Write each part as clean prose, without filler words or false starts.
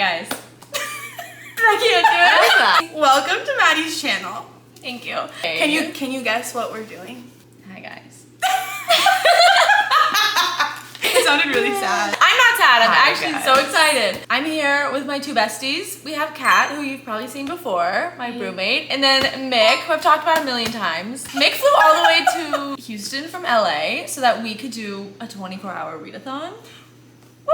guys. I can't do it. Welcome to Maddie's channel. Thank you. Can you guess what we're doing? Hi guys. It sounded really sad. I'm not sad. I'm Hi, actually guys. so excited. I'm here with my two besties. We have Kat, who you've probably seen before, my roommate, and then Mick, who I've talked about a million times. Mick flew all the way to Houston from LA so that we could do a 24-hour readathon. Woo!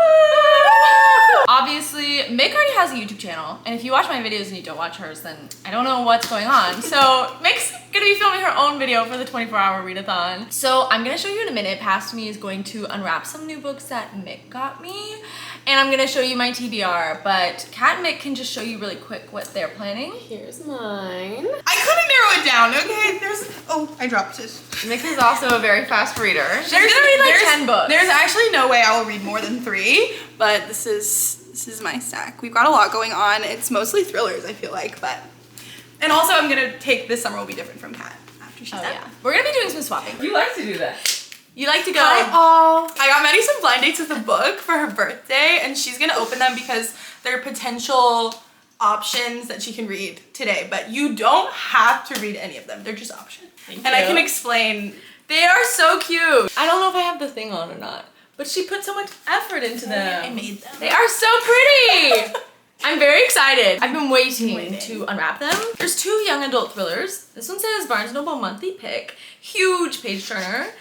Obviously, Mick already has a YouTube channel, and if you watch my videos and you don't watch hers, then I don't know what's going on. So Mick's gonna be filming her own video for the 24-hour readathon. So I'm gonna show you in a minute. Past me is going to unwrap some new books that Mick got me, and I'm gonna show you my TBR, but Kat and Mick can just show you really quick what they're planning. Here's mine. I couldn't narrow it down, okay? Oh, I dropped it. Mick is also a very fast reader. She's gonna read like 10 books. There's actually no way I will read more than 3, but this is my stack. We've got a lot going on. It's mostly thrillers, I feel like, but... And also I'm gonna take this summer will be different from Kat after she's done. Yeah. We're gonna be doing some swapping. You like to do that. You like to go... I got Maddie some blind dates with a book for her birthday, and she's gonna open them because they're potential options that she can read today, but you don't have to read any of them. They're just options. Thank and I you. can explain. They are so cute. I don't know if I have the thing on or not, but she put so much effort into them. I made them. They are so pretty. I'm very excited. I've been waiting to unwrap them. There's 2 young adult thrillers. This one says Barnes & Noble monthly pick. Huge page turner.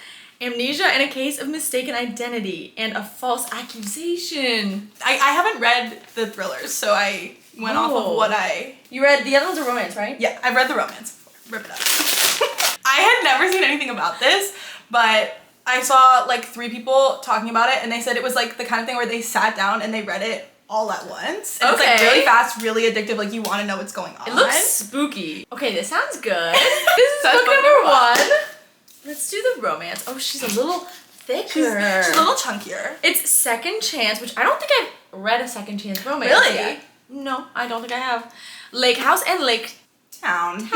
Amnesia and a Case of Mistaken Identity and a False Accusation. I haven't read the thrillers, so I went off of what I... You read, the other ones are romance, right? Yeah, I've read the romance before. Rip it up. I had never seen anything about this, but I saw like 3 people talking about it, and they said it was like the kind of thing where they sat down and they read it all at once. And It's like really fast, really addictive, like you want to know what's going on. It looks spooky. Okay, this sounds good. This is book number 1. Let's do the romance. Oh, she's a little thicker. She's a little chunkier. It's Second Chance, which I don't think I've read a Second Chance romance Really? yet. No, I don't think I have. Lake House and Lake Town. Tearjerker!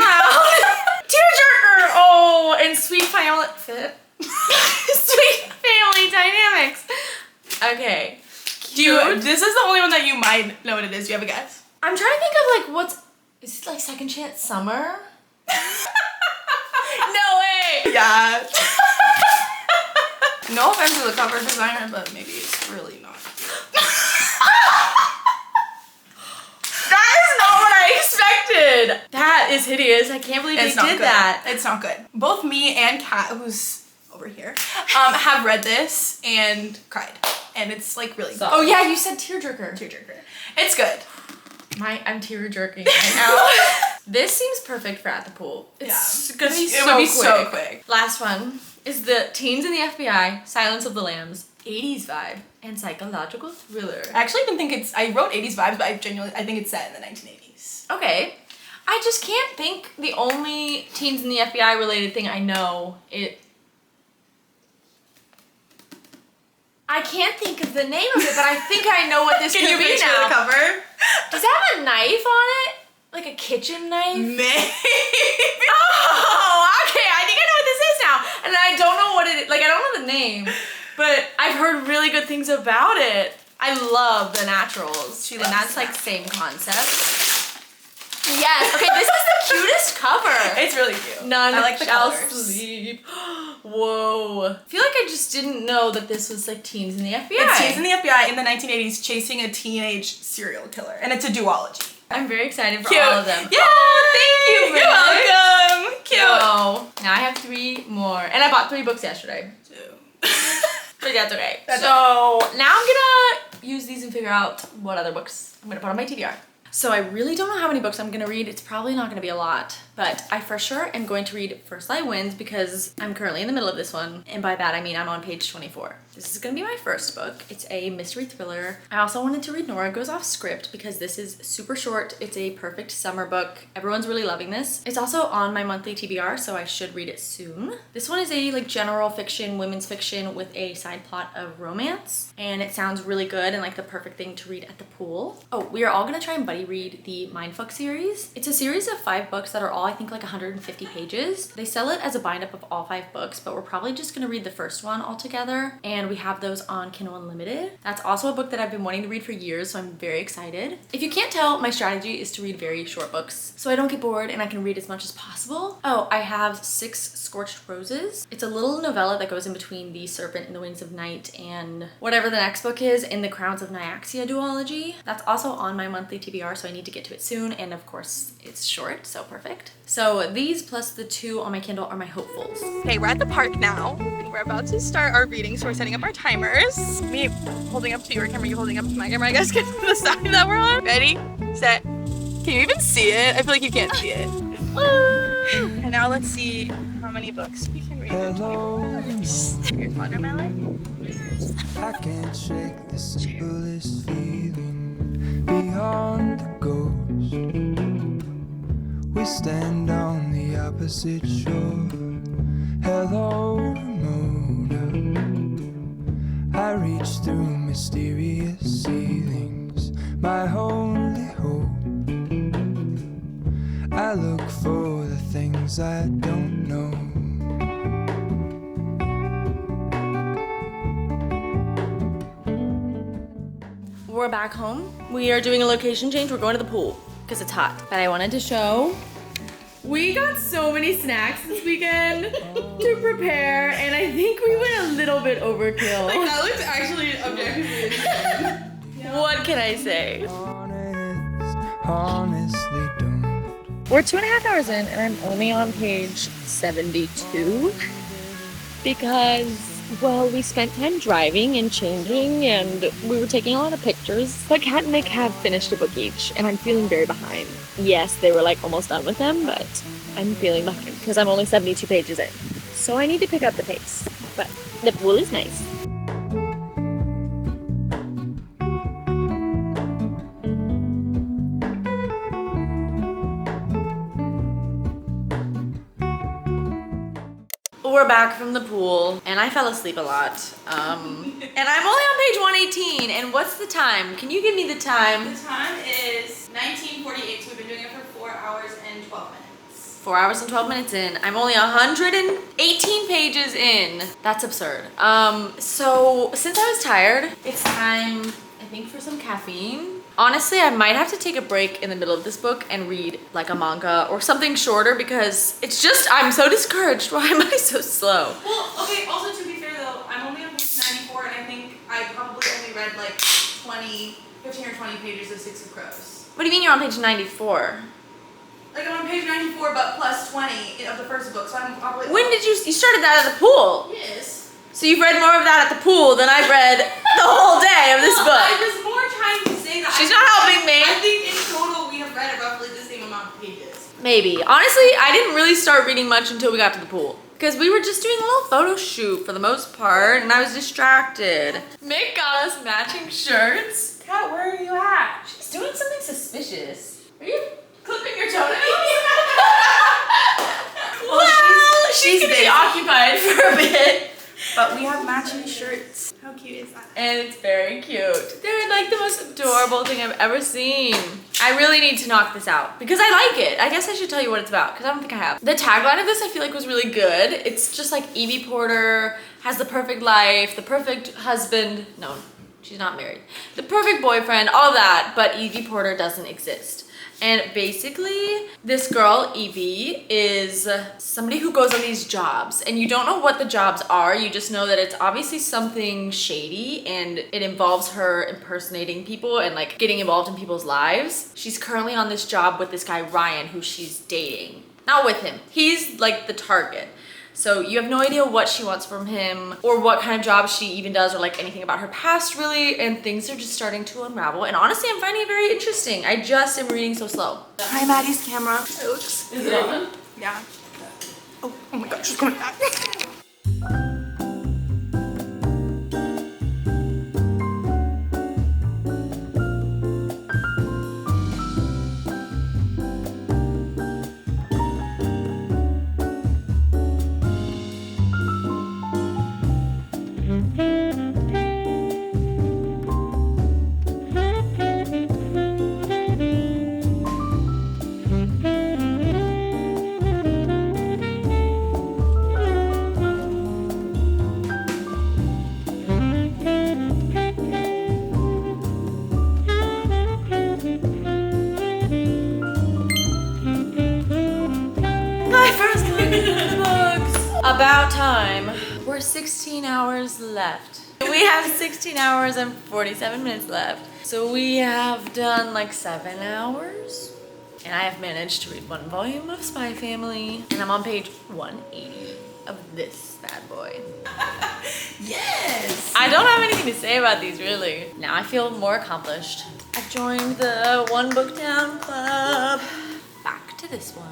Oh, and Sweet Family Fit. Sweet Family Dynamics. Okay. This is the only one that you might know what it is. Do you have a guess? I'm trying to think of like is it like Second Chance Summer? No way! Yeah. No offense to the cover designer, but maybe it's really not. That is not what I expected! That is hideous. I can't believe they did that. It's not good. Both me and Kat, who's over here, have read this and cried. And it's like really good. Oh yeah, you said tearjerker. Tearjerker. It's good. I'm tear jerking right now. This seems perfect for at the pool. It's gonna be so quick. So quick. Last one is the Teens in the FBI, Silence of the Lambs, 80s vibe, and psychological thriller. I actually didn't think I wrote 80s vibes, but I think it's set in the 1980s. Okay. I just can't think the only Teens in the FBI related thing I know I can't think of the name of it, but I think I know what this could be picture now. the cover? Does it have a knife on it? Like a kitchen knife? Maybe. Oh, okay. I think I know what this is now. And I don't know what it is. Like, I don't know the name, but I've heard really good things about it. I love The Naturals. And that's like same concept. Yes. Okay, this is the cutest cover. It's really cute. None I like the shall colors. sleep. Whoa. I feel like I just didn't know that this was like Teens in the FBI. It's Teens in the FBI in the 1980s chasing a teenage serial killer. And it's a duology. I'm very excited for Cute. all of them. Yay! Thank you, You're welcome. Cute. So, now I have 3 more. And I bought 3 books yesterday. But that's okay. Now I'm gonna use these and figure out what other books I'm gonna put on my TBR. So I really don't know how many books I'm gonna read. It's probably not gonna be a lot, but I for sure am going to read First Light Wins because I'm currently in the middle of this one. And by that, I mean I'm on page 24. This is gonna be my first book. It's a mystery thriller. I also wanted to read Nora Goes Off Script because this is super short. It's a perfect summer book. Everyone's really loving this. It's also on my monthly TBR, so I should read it soon. This one is a like general fiction, women's fiction with a side plot of romance. And it sounds really good and like the perfect thing to read at the pool. Oh, we are all gonna try and buddy currently read the Mindfuck series. It's a series of 5 books that are all, I think, like 150 pages. They sell it as a bind up of all 5 books, but we're probably just gonna read the first one all together, and we have those on Kindle Unlimited. That's also a book that I've been wanting to read for years, so I'm very excited. If you can't tell, my strategy is to read very short books so I don't get bored and I can read as much as possible. Oh, I have 6 Scorched Roses. It's a little novella that goes in between The Serpent and the Wings of Night and whatever the next book is in the Crowns of Nyaxia duology. That's also on my monthly TBR, so I need to get to it soon, and of course it's short, so perfect. So these plus the 2 on my Kindle are my hopefuls. Okay, we're at the park now. We're about to start our reading, so we're setting up our timers. Me holding up to your camera, you holding up to my camera. I guess get to the side that we're on. Ready, set. Can you even see it? I feel like you can't see it. And now let's see how many books we can read in 24 hours. Here's watermelon. I can't shake the simplest feeling beyond the ghost. We stand on the opposite shore. Hello, Ramona. I reach through mysterious ceilings, my only hope. I look for the things I don't know. We're back home. We are doing a location change. We're going to the pool because it's hot. But I wanted to show. We got so many snacks this weekend to prepare, and I think we went a little bit overkill. Like, that looks actually objectively insane. What can I say? Honestly don't. We're 2.5 hours in and I'm only on page 72 because, well, we spent time driving and changing and we were taking a lot of pictures. But Kat and Nick have finished a book each and I'm feeling very behind. Yes, they were like almost done with them, but I'm feeling behind because I'm only 72 pages in. So I need to pick up the pace, but the pool is nice. We're back from the pool, and I fell asleep a lot. And I'm only on page 118, and what's the time? Can you give me the time? The time is 19:48, so we've been doing it for 4 hours and 12 minutes. 4 hours and 12 minutes in. I'm only 118 pages in. That's absurd. So since I was tired, it's time, I think, for some caffeine. Honestly, I might have to take a break in the middle of this book and read like a manga or something shorter because it's just, I'm so discouraged. Why am I so slow? Well, okay, also to be fair though, I'm only on page 94 and I think I probably only read like 15 or 20 pages of Six of Crows. What do you mean you're on page 94? Like I'm on page 94 but plus 20 of the first book, so I'm probably... When did you started that at the pool? Yes. So you've read more of that at the pool than I've read the whole day of this book. I was more trying to say that. She's not helping me. I think in total we have read roughly the same amount of pages. Maybe. Honestly, I didn't really start reading much until we got to the pool. Because we were just doing a little photo shoot for the most part, and I was distracted. Mick got us matching shirts. Kat, where are you at? She's doing something suspicious. Are you clipping your toenails? Well, she's been occupied for a bit. But we have matching shirts. How cute is that? And it's very cute. They're like the most adorable thing I've ever seen. I really need to knock this out because I like it. I guess I should tell you what it's about because I don't think I have. The tagline of this I feel like was really good. It's just like Evie Porter has the perfect life, the perfect husband. No, she's not married. The perfect boyfriend, all of that, but Evie Porter doesn't exist. And basically, this girl, Evie, is somebody who goes on these jobs. And you don't know what the jobs are. You just know that it's obviously something shady and it involves her impersonating people and like getting involved in people's lives. She's currently on this job with this guy, Ryan, who she's dating. Not with him. He's like the target. So you have no idea what she wants from him or what kind of job she even does or like anything about her past really, and things are just starting to unravel. And honestly, I'm finding it very interesting. I just am reading so slow. Hi, Maddie's camera. It looks... Is it on? Yeah. Oh my god, she's coming back. about time. We're 16 hours left. We have 16 hours and 47 minutes left. So we have done like 7 hours. And I have managed to read 1 volume of Spy Family. And I'm on page 180 of this bad boy. Yes! I don't have anything to say about these really. Now I feel more accomplished. I've joined the One Book Down Club. Back to this one.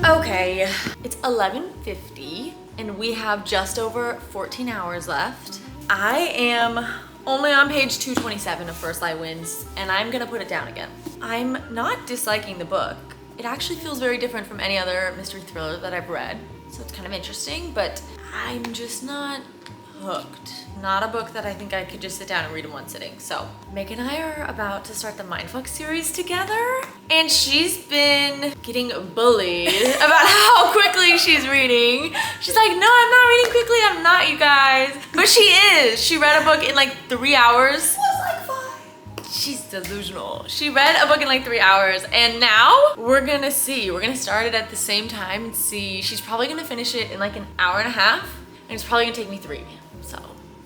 Okay, it's 11:50 and we have just over 14 hours left. I am only on page 227 of First Light Winds and I'm gonna put it down again. I'm not disliking the book. It actually feels very different from any other mystery thriller that I've read, so it's kind of interesting, but I'm just not hooked. Not a book that I think I could just sit down and read in one sitting. So Meg and I are about to start the Mindfuck series together, and she's been getting bullied about how quickly she's reading. She's like, no, I'm not reading quickly. I'm not, you guys. But she is. She read a book in like 3 hours. It was like 5. She's delusional. She read a book in like 3 hours, and now we're gonna see. We're gonna start it at the same time and see. She's probably gonna finish it in like an hour and a half, and it's probably gonna take me 3. So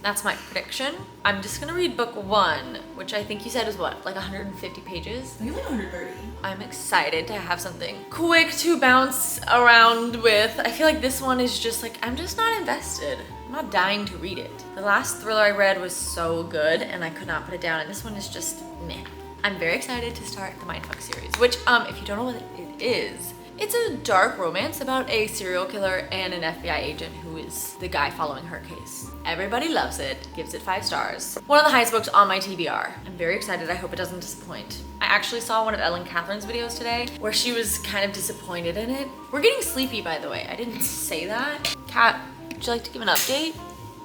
that's my prediction. I'm just gonna read book 1, which I think you said is what, like 150 pages? I think like 130. I'm excited to have something quick to bounce around with. I feel like this one is just like, I'm just not invested. I'm not dying to read it. The last thriller I read was so good and I could not put it down, and this one is just meh. I'm very excited to start the Mindfuck series, which if you don't know what it is, it's a dark romance about a serial killer and an FBI agent who is the guy following her case. Everybody loves it, gives it 5 stars. One of the highest books on my TBR. I'm very excited, I hope it doesn't disappoint. I actually saw one of Ellen Catherine's videos today where she was kind of disappointed in it. We're getting sleepy, by the way, I didn't say that. Kat, would you like to give an update?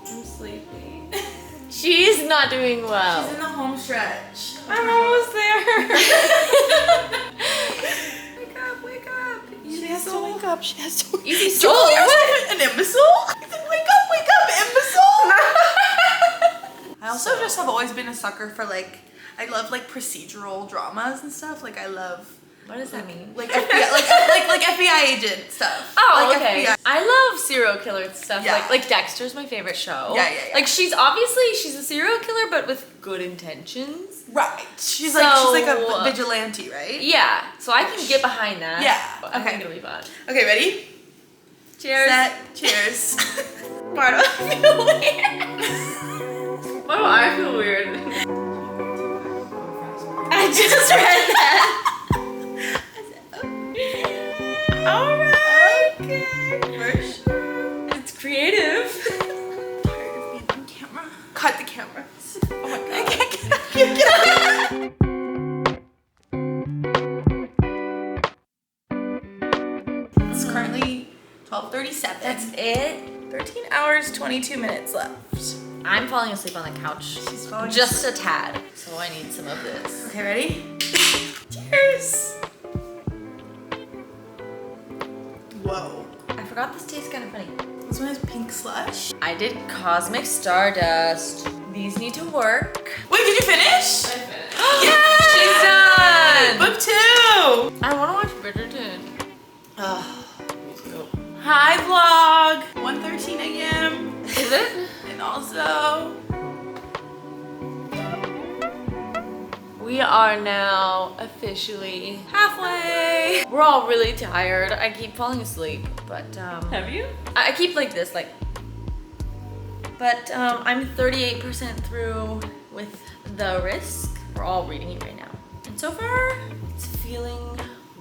I'm sleepy. She's not doing well. She's in the home stretch. I'm almost there. Wake up, wake up. She has to wake up. She has to. Easy soul. An imbecile? He said, wake up, imbecile. I also just have always been a sucker for like, I love like procedural dramas and stuff. Like I love. What does that mean? Like FBI, like FBI agent stuff. Oh, like okay. FBI. I love serial killer stuff. Yeah. Like Dexter's my favorite show. Yeah. Like she's a serial killer, but with good intentions. Right. She's like a vigilante, right? Yeah. So I can get behind that. Yeah. I think it'll be fun. Okay, ready? Cheers. Set. Cheers. Why do I feel weird? Why do I feel weird? I just read that. Alright. Okay. For sure. It's creative. I'm tired of being on camera. Cut the camera. Oh my god. I can't get It's currently 12:37. That's it? 13 hours, 22 minutes left. I'm falling asleep on the couch. She's falling Just a tad. So I need some of this. Okay, ready? Cheers. Whoa. I forgot this tastes kind of funny. This one is pink slush. I did Cosmic Stardust. These need to work. Wait, did you finish? I finished. Yeah! She's done! Book 2! I want to watch Bridgerton. Oh. Let's go. Hi vlog! 1:13 a.m. Is it? And also... We are now officially halfway. We're all really tired. I keep falling asleep, but Have you? I keep like this, like. But I'm 38% through with The Risk. We're all reading it right now. And so far, it's feeling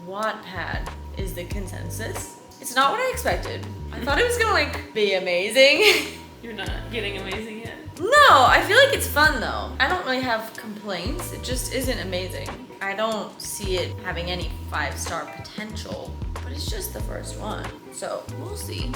Wattpad is the consensus. It's not what I expected. I thought it was gonna like be amazing. You're not getting amazing yet. No, I feel like it's fun though. I don't really have complaints. It just isn't amazing. I don't see it having any 5-star potential, but it's just the first one. So we'll see.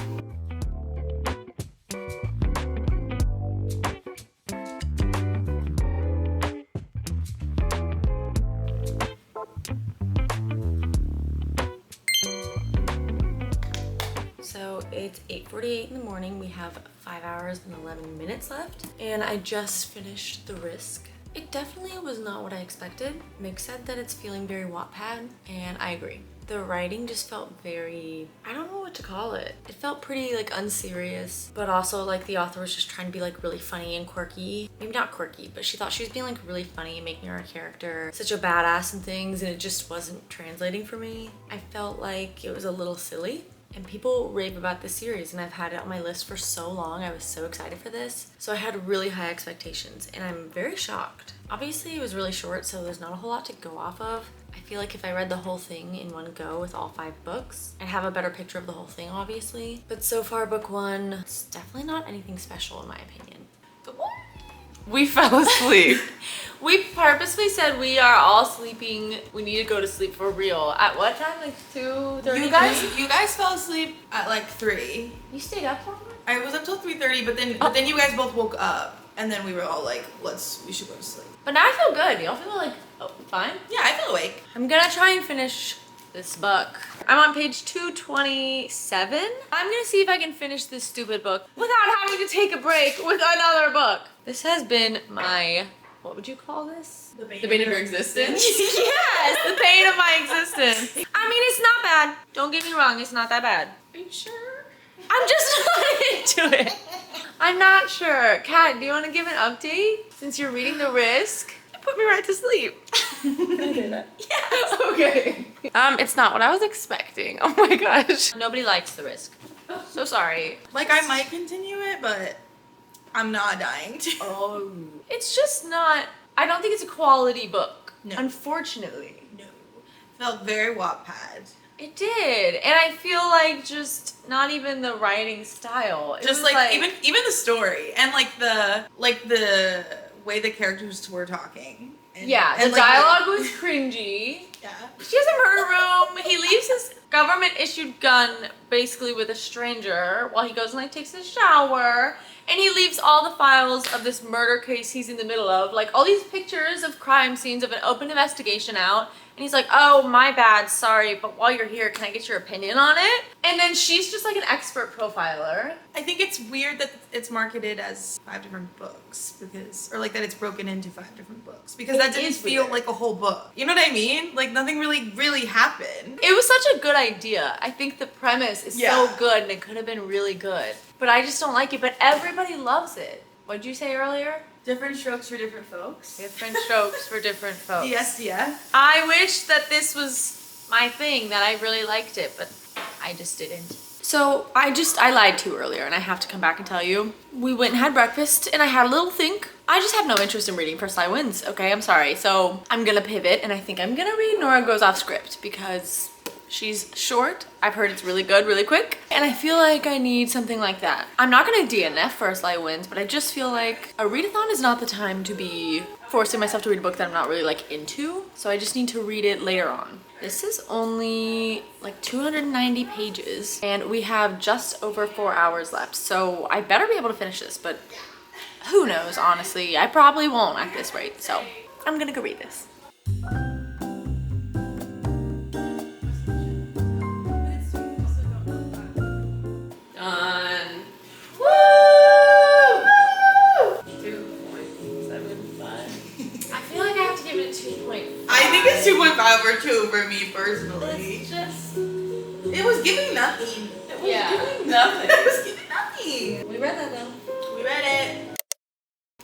So It's 8:48 in the morning. We have 5 hours and 11 minutes left, and I just finished The Risk. It definitely was not what I expected. Meg said that it's feeling very Wattpad, and I agree. The writing just felt very, I don't know what to call it. It felt pretty like unserious, but also like the author was just trying to be like really funny and quirky. Maybe not quirky, but she thought she was being like really funny and making her character such a badass and things, and it just wasn't translating for me. I felt like it was a little silly. And people rave about this series, and I've had it on my list for so long. I was so excited for this. So I had really high expectations, and I'm very shocked. Obviously it was really short, so there's not a whole lot to go off of. I feel like if I read the whole thing in one go with all 5 books, I'd have a better picture of the whole thing, obviously. But so far, book 1, it's definitely not anything special in my opinion. We fell asleep. We purposely said we are all sleeping. We need to go to sleep for real. At what time? Like 2:30? You guys fell asleep at like 3. You stayed up longer? I was up till 3:30, but then you guys both woke up, and then we were all like, we should go to sleep. But now I feel good. Y'all feel like, oh, fine? Yeah, I feel awake. I'm gonna try and finish this book. I'm on page 227. I'm gonna see if I can finish this stupid book without having to take a break with another book. This has been my, what would you call this? The bane of your existence? Yes, the bane of my existence. I mean, it's not bad. Don't get me wrong, it's not that bad. Are you sure? I'm just not into it. I'm not sure. Kat, do you want to give an update since you're reading The Risk? Put me right to sleep. Can I do that? Yes. Okay. It's not what I was expecting. Oh my gosh. Nobody likes The Risk. So sorry. Like, I might continue it, but I'm not dying to. Oh. It's just not, I don't think it's a quality book. No. Unfortunately. No. Felt very Wattpad. It did. And I feel like just not even the writing style. It Just was like even the story and like the way the characters were talking. And, yeah, and the like, dialogue was cringy. Yeah. She has a murder room. He leaves his government-issued gun basically with a stranger while he goes and like takes a shower. And he leaves all the files of this murder case he's in the middle of, like all these pictures of crime scenes of an open investigation out. And he's like, oh, my bad, sorry, but while you're here, can I get your opinion on it? And then she's just like an expert profiler. I think it's weird that it's marketed as 5 different books or like that it's broken into 5 different books because that didn't feel weird. like a whole book. You know what I mean? Like nothing really happened. It was such a good idea. I think the premise is so good and it could have been really good. But I just don't like it, but everybody loves it. What'd you say earlier? Different strokes for different folks. Different strokes for different folks. DSDF. I wish that this was my thing, that I really liked it, but I just didn't. So I lied to you earlier, and I have to come back and tell you. We went and had breakfast, and I had a little think. I just have no interest in reading First Lie Wins, okay? I'm sorry. So I'm gonna pivot, and I think I'm gonna read Nora Goes Off Script because she's short. I've heard it's really good, really quick. And I feel like I need something like that. I'm not gonna DNF First Lie Wins, but I just feel like a readathon is not the time to be forcing myself to read a book that I'm not really like into. So I just need to read it later on. This is only like 290 pages and we have just over 4 hours left. So I better be able to finish this, but who knows, honestly. I probably won't at this rate. So I'm gonna go read this. Done. Woo! 2.75. I feel like I have to give it a 2.5. I think it's 2.5 or 2 for me personally. It's just, It was giving nothing. It was Yeah. giving nothing. It was giving nothing. we read that though. We read it.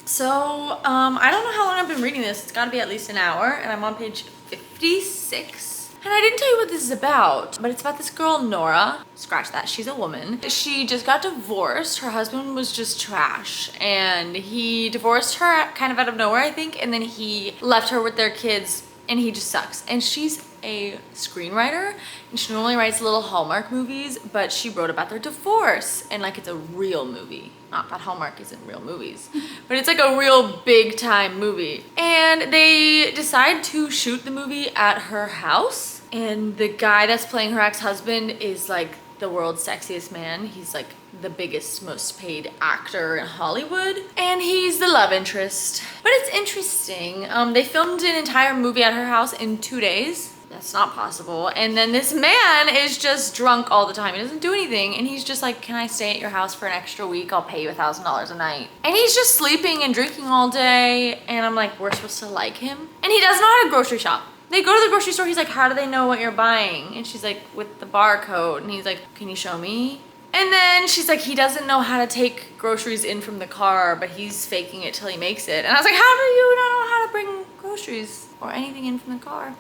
So, I don't know how long I've been reading this. It's gotta be at least an hour, and I'm on page 56. And I didn't tell you what this is about, but it's about this girl, Nora. Scratch that, she's a woman. She just got divorced. Her husband was just trash, and he divorced her kind of out of nowhere, I think, and then he left her with their kids, and he just sucks. And she's a screenwriter, and she normally writes little Hallmark movies, but she wrote about their divorce, and like it's a real movie. Not that Hallmark isn't real movies, but it's like a real big time movie. And they decide to shoot the movie at her house, and the guy that's playing her ex-husband is like the world's sexiest man. He's like the biggest, most paid actor in Hollywood, and he's the love interest. But it's interesting. They filmed an entire movie at her house in 2 days. It's not possible. And then this man is just drunk all the time. He doesn't do anything. And he's just like, can I stay at your house for an extra week? I'll pay you $1,000 a night. And he's just sleeping and drinking all day. And I'm like, we're supposed to like him? And he doesn't know how to grocery shop. They go to the grocery store. He's like, how do they know what you're buying? And she's like, with the barcode. And he's like, can you show me? And then she's like, he doesn't know how to take groceries in from the car, but he's faking it till he makes it. And I was like, how do you not know how to bring groceries or anything in from the car?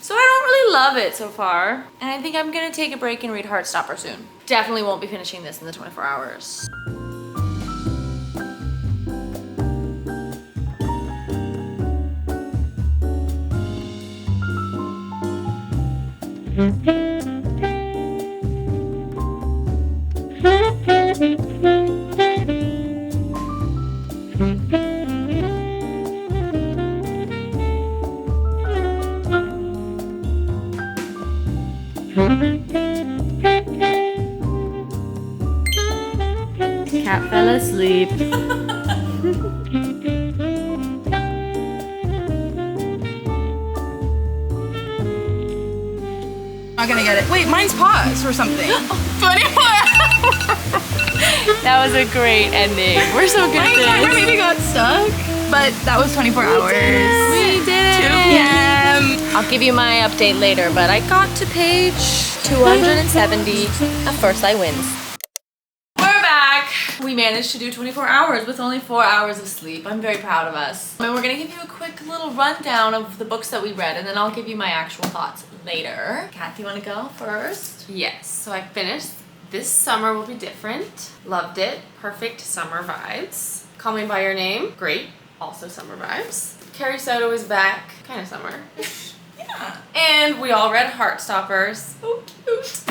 So I don't really love it so far. And I think I'm gonna take a break and read Heartstopper soon. Definitely won't be finishing this in the 24 hours. Cat fell asleep. Not gonna get it. Wait, mine's paused or something. 24 hours. That was a great ending. We're so good My at timer this. maybe got stuck, but that was 24 hours. We did 2 it. p.m. I'll give you my update later, but I got to page 270 of First Eye Wins. We're back. We managed to do 24 hours with only 4 hours of sleep. I'm very proud of us. And we're gonna give you a quick little rundown of the books that we read, and then I'll give you my actual thoughts later. Kat, do you wanna go first? Yes, so I finished This Summer Will Be Different. Loved it. Perfect summer vibes. Call Me By Your Name. Great. Also summer vibes. Carrie Soto is back. Kind of summer-ish. Yeah. And we all read Heartstoppers. So cute.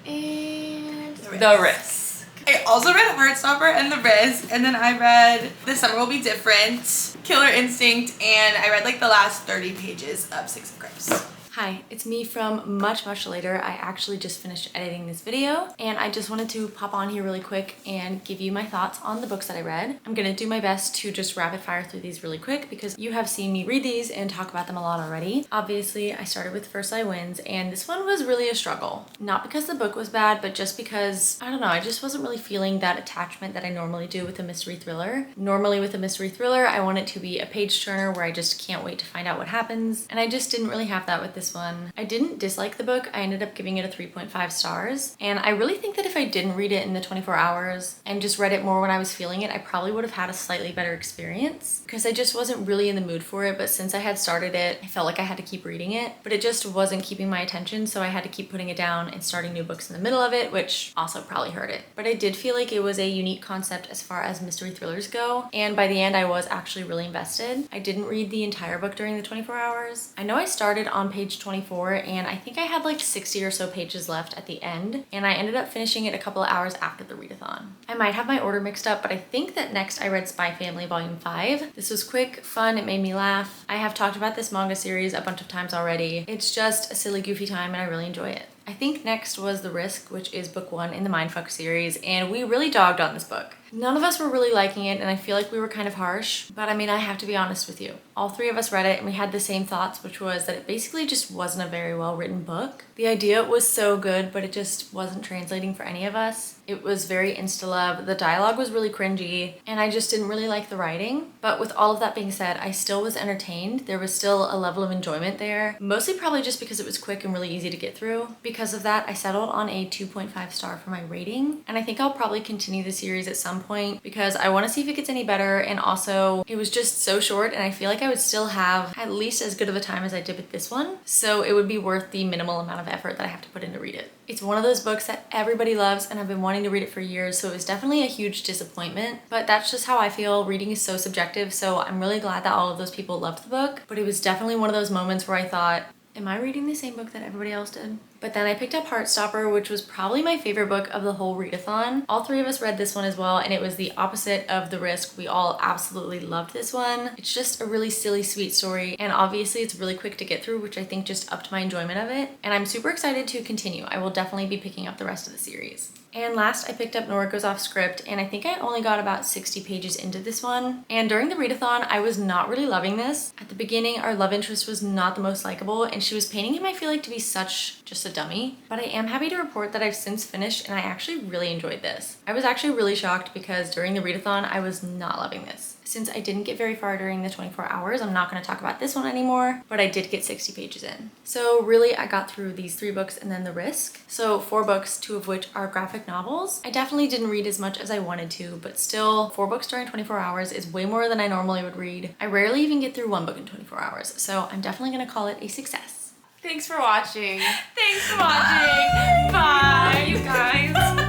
And The The Risk. I also read Heartstopper and The Risk, and then I read This Summer Will Be Different, Killer Instinct, and I read like the last 30 pages of Six of Crows. Hi, it's me from much later. I actually just finished editing this video and I just wanted to pop on here really quick and give you my thoughts on the books that I read. I'm gonna do my best to just rapid fire through these really quick because you have seen me read these and talk about them a lot already. Obviously, I started with First Eye Wins and this one was really a struggle. Not because the book was bad, but just because, I don't know, I just wasn't really feeling that attachment that I normally do with a mystery thriller. Normally with a mystery thriller, I want it to be a page turner where I just can't wait to find out what happens. And I just didn't really have that with this one. I didn't dislike the book. I ended up giving it a 3.5 stars. And I really think that if I didn't read it in the 24 hours and just read it more when I was feeling it, I probably would have had a slightly better experience because I just wasn't really in the mood for it. But since I had started it, I felt like I had to keep reading it, but it just wasn't keeping my attention. So I had to keep putting it down and starting new books in the middle of it, which also probably hurt it. But I did feel like it was a unique concept as far as mystery thrillers go. And by the end, I was actually really invested. I didn't read the entire book during the 24 hours. I know I started on page 24 and I think I had like 60 or so pages left at the end, and I ended up finishing it a couple of hours after the readathon. I might have my order mixed up, but I think that next I read Spy Family Volume 5. This was quick, fun, it made me laugh. I have talked about this manga series a bunch of times already. It's just a silly, goofy time and I really enjoy it. I think next was The Risk, which is book 1 in the Mindfuck series, and we really dogged on this book. None of us were really liking it, and I feel like we were kind of harsh, but I mean, I have to be honest with you. All three of us read it, and we had the same thoughts, which was that it basically just wasn't a very well-written book. The idea was so good, but it just wasn't translating for any of us. It was very insta-love, the dialogue was really cringy, and I just didn't really like the writing. But with all of that being said, I still was entertained. There was still a level of enjoyment there, mostly probably just because it was quick and really easy to get through. Because of that, I settled on a 2.5 star for my rating, and I think I'll probably continue the series at some point because I want to see if it gets any better, and also it was just so short and I feel like I would still have at least as good of a time as I did with this one, so it would be worth the minimal amount of effort that I have to put in to read it. It's one of those books that everybody loves and I've been wanting to read it for years, so it was definitely a huge disappointment, but that's just how I feel. Reading is so subjective, so I'm really glad that all of those people loved the book, but it was definitely one of those moments where I thought, am I reading the same book that everybody else did? But then I picked up Heartstopper, which was probably my favorite book of the whole readathon. All three of us read this one as well, and it was the opposite of The Risk. We all absolutely loved this one. It's just a really silly, sweet story, and obviously it's really quick to get through, which I think just upped my enjoyment of it. And I'm super excited to continue. I will definitely be picking up the rest of the series. And last, I picked up Nora Goes Off Script, and I think I only got about 60 pages into this one. And during the readathon, I was not really loving this. At the beginning, our love interest was not the most likable, and she was painting him, I feel like, to be such just a dummy. But I am happy to report that I've since finished, and I actually really enjoyed this. I was actually really shocked because during the readathon, I was not loving this. Since I didn't get very far during the 24 hours, I'm not going to talk about this one anymore, but I did get 60 pages in. So really, I got through these 3 books and then The Risk. So 4 books, 2 of which are graphic novels. I definitely didn't read as much as I wanted to, but still 4 books during 24 hours is way more than I normally would read. I rarely even get through 1 book in 24 hours, so I'm definitely going to call it a success. Thanks for watching. Thanks for watching. Bye, you guys.